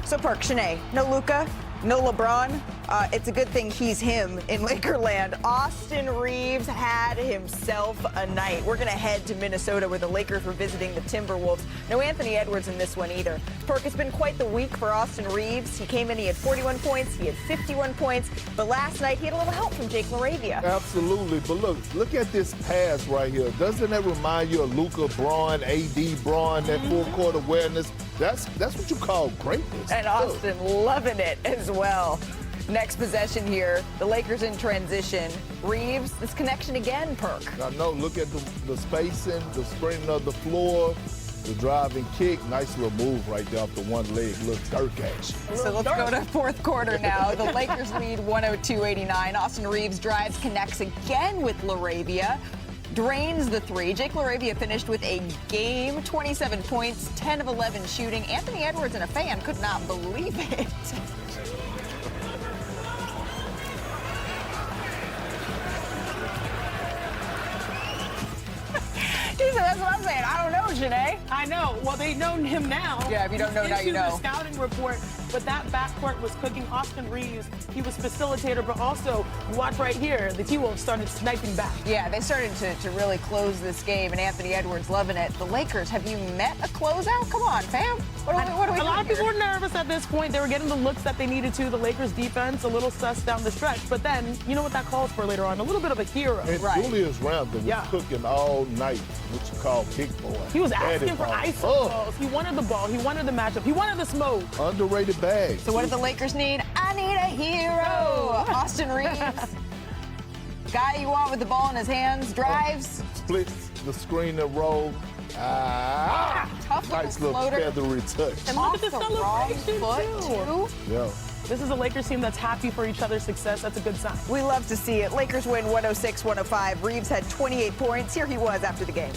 So Park, Shanae, no Luka, no LeBron. It's a good thing he's him in Lakerland. Austin Reaves had himself a night. We're going to head to Minnesota where the Lakers were visiting the Timberwolves. No Anthony Edwards in this one either. Perk, it's been quite the week for Austin Reaves. He came in, he had 41 points, he had 51 points, but last night he had a little help from Jake LaRavia. Absolutely, but look at this pass right here. Doesn't that remind you of Luka, Braun, AD, Braun, that full-court awareness? That's what you call greatness. And Austin loving it as well. Next possession here, the Lakers in transition. Reaves, this connection again, Perk. I know, look at the spacing, the spreading of the floor, the driving kick. Nice little move right there off the one leg, little dirt catch. So let's go to fourth quarter now. The Lakers lead 102-89. Austin Reaves drives, connects again with LaRavia. Drains the three. Jake LaRavia finished with a game, 27 points, 10 of 11 shooting. Anthony Edwards and a fan could not believe it. That's what I'm saying. I don't know, Shanae. I know. Well, they know him now. Yeah, if you don't know now, you know. The scouting report, but that backcourt was cooking. Austin Reaves, he was facilitator, but also, watch right here, the T-Wolves started sniping back. Yeah, they started to really close this game, and Anthony Edwards loving it. The Lakers, have you met a closeout? Come on, fam. What are we A lot of doing people here? were nervous at this point. They were getting the looks that they needed to. The Lakers defense, a little sus down the stretch. But then, you know what that calls for later on? A little bit of a hero. And Right. Julius Randle was cooking all night, what you call big boy. He was asking Daddy for ball. ice balls. He wanted the ball. He wanted the matchup. He wanted the smoke. Underrated bag. So what do the Lakers need? I need a hero. Austin Reaves. Guy you want with the ball in his hands, drives. Splits the screen and roll. Tough Nice little little floater. feathery touch. And Off look at the the wrong celebration, foot, too. Yeah. This is a Lakers team that's happy for each other's success. That's a good sign. We love to see it. Lakers win 106-105. Reaves had 28 points. Here he was after the game.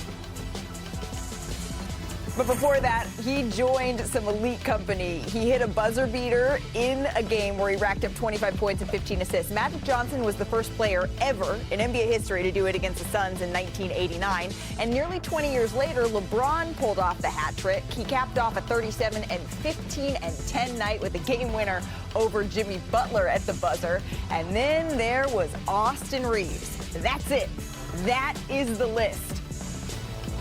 But before that, he joined some elite company. He hit a buzzer beater in a game where he racked up 25 points and 15 assists. Magic Johnson was the first player ever in NBA history to do it against the Suns in 1989. And nearly 20 years later, LeBron pulled off the hat trick. He capped off a 37 and 15 and 10 night with a game winner over Jimmy Butler at the buzzer. And then there was Austin Reaves. That's it. That is the list.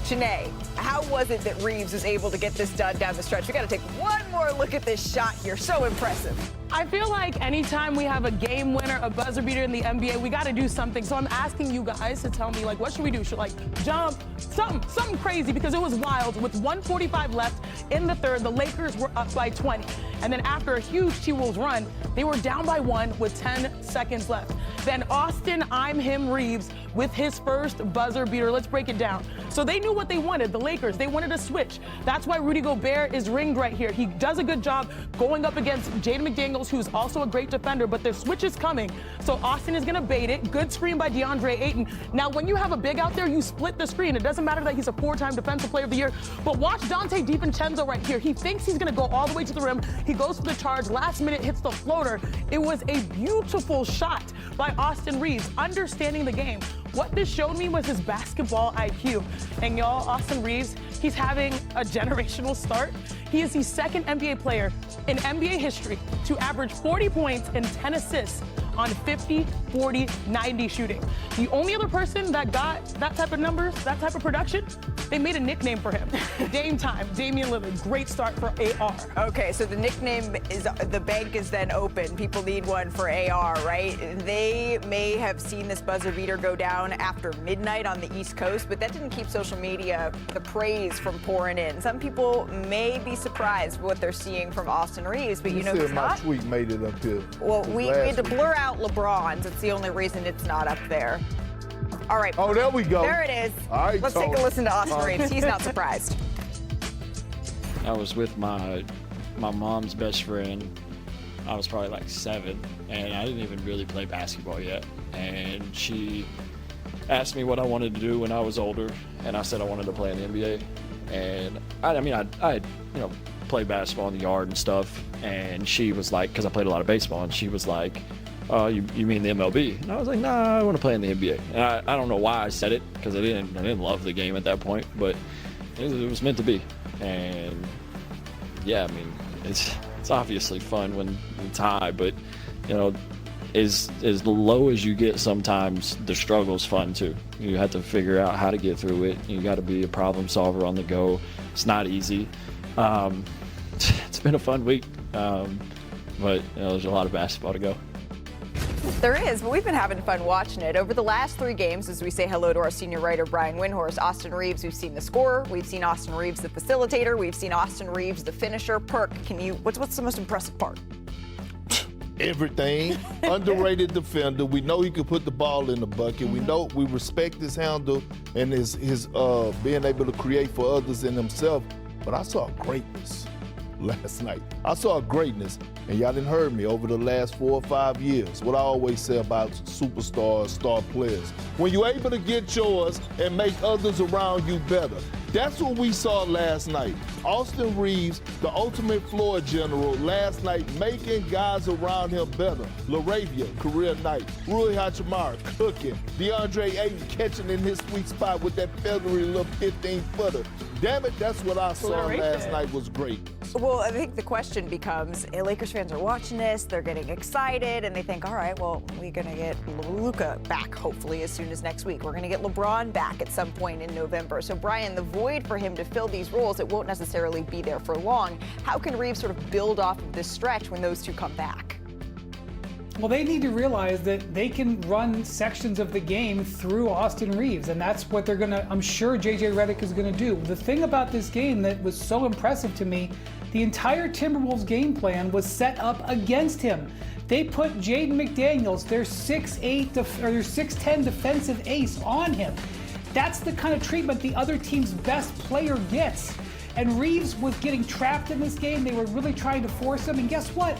Shanae, how was it that Reaves was able to get this done down the stretch? We got to take one more look at this shot here. So impressive. I feel like anytime we have a game winner, a buzzer beater in the NBA, we got to do something. So I'm asking you guys to tell me, like, what should we do? Should, like, jump? Something crazy, because it was wild. With 1:45 left in the third, the Lakers were up by 20. And then after a huge T-Wolves run, they were down by 1 with 10 seconds left. Then Austin I'm him Reaves with his first buzzer beater. Let's break it down. So they knew what they wanted, the Lakers. They wanted a switch. That's why Rudy Gobert is ringed right here. He does a good job going up against Jaden McDaniels, who's also a great defender, but their switch is coming. So Austin is going to bait it. Good screen by DeAndre Ayton. Now, when you have a big out there, you split the screen. It doesn't matter that he's a 4-time Defensive Player of the Year, but watch Dante DiVincenzo right here. He thinks he's going to go all the way to the rim. He goes for the charge. Last minute hits the floater. It was a beautiful shot by Austin Reaves, understanding the game. What this showed me was his basketball IQ. And y'all, Austin Reaves, he's having a generational start. He is the second NBA player in NBA history to average 40 points and 10 assists on 50, 40, 90 shooting. The only other person that got that type of numbers, that type of production, they made a nickname for him. Dame Time, Damian Lillard. Great start for AR. Okay, so the nickname is, the bank is then open. People need one for AR, right? They may have seen this buzzer beater go down after midnight on the East Coast, but that didn't keep social media, the praise from pouring in. Some people may be surprised what they're seeing from Austin Reaves, but you know who's my not? tweet made it up here. Well, we had to week. blur out LeBron's. It's the only reason it's not up there. All right. Oh, there we go. There it is. All right, Let's take a listen to Austin Reaves. He's not surprised. I was with my mom's best friend. I was probably like 7, and I didn't even really play basketball yet. And she asked me what I wanted to do when I was older, and I said I wanted to play in the NBA. And I played basketball in the yard and stuff. And she was like, because I played a lot of baseball, and she was like, you mean the MLB? And I was like, nah, I want to play in the NBA. And I don't know why I said it, because I didn't love the game at that point, but it was meant to be. And yeah, I mean, it's obviously fun when you tie, but you know, as low as you get, sometimes the struggle's fun too. You have to figure out how to get through it. You got to be a problem solver on the go. It's not easy. It's been a fun week, but you know, there's a lot of basketball to go. There is, but we've been having fun watching it. Over the last 3 games, as we say hello to our senior writer, Brian Windhorst, Austin Reaves, we've seen the scorer, we've seen Austin Reaves, the facilitator, we've seen Austin Reaves, the finisher. Perk, what's the most impressive part? Everything. Underrated defender. We know he can put the ball in the bucket. We respect his handle and his being able to create for others and himself. But I saw greatness last night. I saw greatness, and y'all didn't heard me over the last 4 or 5 years. What I always say about superstars, star players. When you're able to get yours and make others around you better. That's what we saw last night. Austin Reaves, the ultimate floor general, last night making guys around him better. Laravia, career night. Rui Hachimura, cooking. DeAndre Ayton catching in his sweet spot with that feathery little 15-footer. Damn it, that's what I saw last night was great. Well, I think the question becomes, Lakers fans are watching this, they're getting excited, and they think, all right, well, we're going to get Luka back, hopefully, as soon as next week. We're going to get LeBron back at some point in November. So, Brian, the void for him to fill these roles, it won't necessarily be there for long. How can Reaves sort of build off of this stretch when those two come back? Well, they need to realize that they can run sections of the game through Austin Reaves, and that's what they're going to, I'm sure JJ Redick is going to do. The thing about this game that was so impressive to me, the entire Timberwolves game plan was set up against him. They put Jaden McDaniels, their 6'8", or their 6'10" defensive ace on him. That's the kind of treatment the other team's best player gets. And Reaves was getting trapped in this game. They were really trying to force him, and guess what?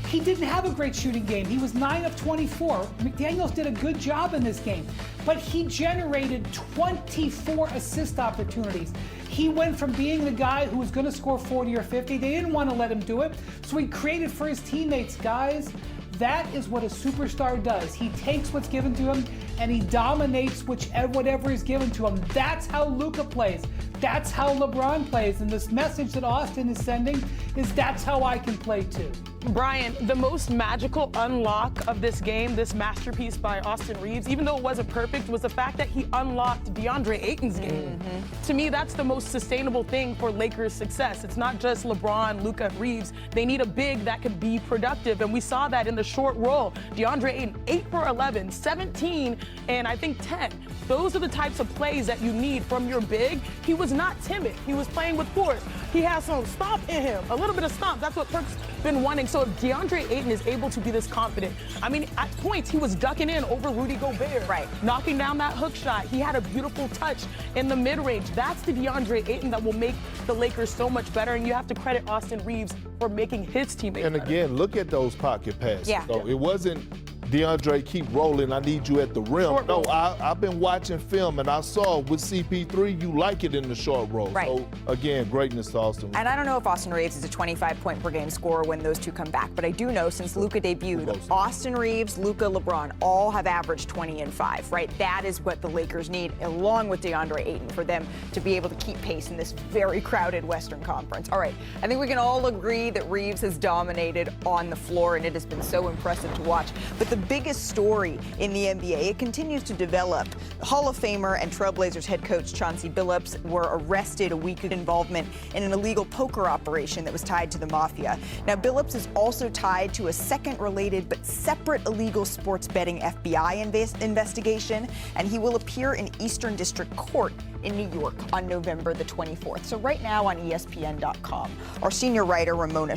He didn't have a great shooting game. He was 9 of 24. McDaniels did a good job in this game, but he generated 24 assist opportunities. He went from being the guy who was going to score 40 or 50. They didn't want to let him do it, so he created for his teammates. Guys, that is what a superstar does. He takes what's given to him and he dominates whatever is given to him. That's how Luka plays. That's how LeBron plays. And this message that Austin is sending is that's how I can play too. Brian, the most magical unlock of this game, this masterpiece by Austin Reaves, even though it wasn't perfect, was the fact that he unlocked DeAndre Ayton's game. To me, that's the most sustainable thing for Lakers' success. It's not just LeBron, Luka, Reaves. They need a big that can be productive, and we saw that in the short roll. DeAndre Ayton, 8 for 11, 17, and I think 10. Those are the types of plays that you need from your big. He was not timid. He was playing with force. He has some stomp in him, a little bit of stomp. That's what Perk's been wanting. So if DeAndre Ayton is able to be this confident, I mean, at points he was ducking in over Rudy Gobert, knocking down that hook shot. He had a beautiful touch in the mid-range. That's the DeAndre Ayton that will make the Lakers so much better, and you have to credit Austin Reaves for making his teammates And again, better. look at those pocket passes. Yeah. So it wasn't DeAndre, keep rolling, I need you at the rim. Short No, roll. I've been watching film, and I saw with CP3, you like it in the short roll. Right. So, again, greatness to Austin. And I don't know if Austin Reaves is a 25-point-per-game scorer when those two come back, but I do know since Luka debuted, Austin Reaves, Luka, LeBron all have averaged 20 and 5, right? That is what the Lakers need, along with DeAndre Ayton, for them to be able to keep pace in this very crowded Western Conference. All right, I think we can all agree that Reaves has dominated on the floor, and it has been so impressive to watch. But the biggest story in the NBA, it continues to develop. Hall of Famer and Trailblazers head coach Chauncey Billups were arrested a week of involvement in an illegal poker operation that was tied to the mafia. Now, Billups is also tied to a second related but separate illegal sports betting FBI investigation, and he will appear in Eastern District Court in New York on November the 24th. So right now on ESPN.com, our senior writer Ramona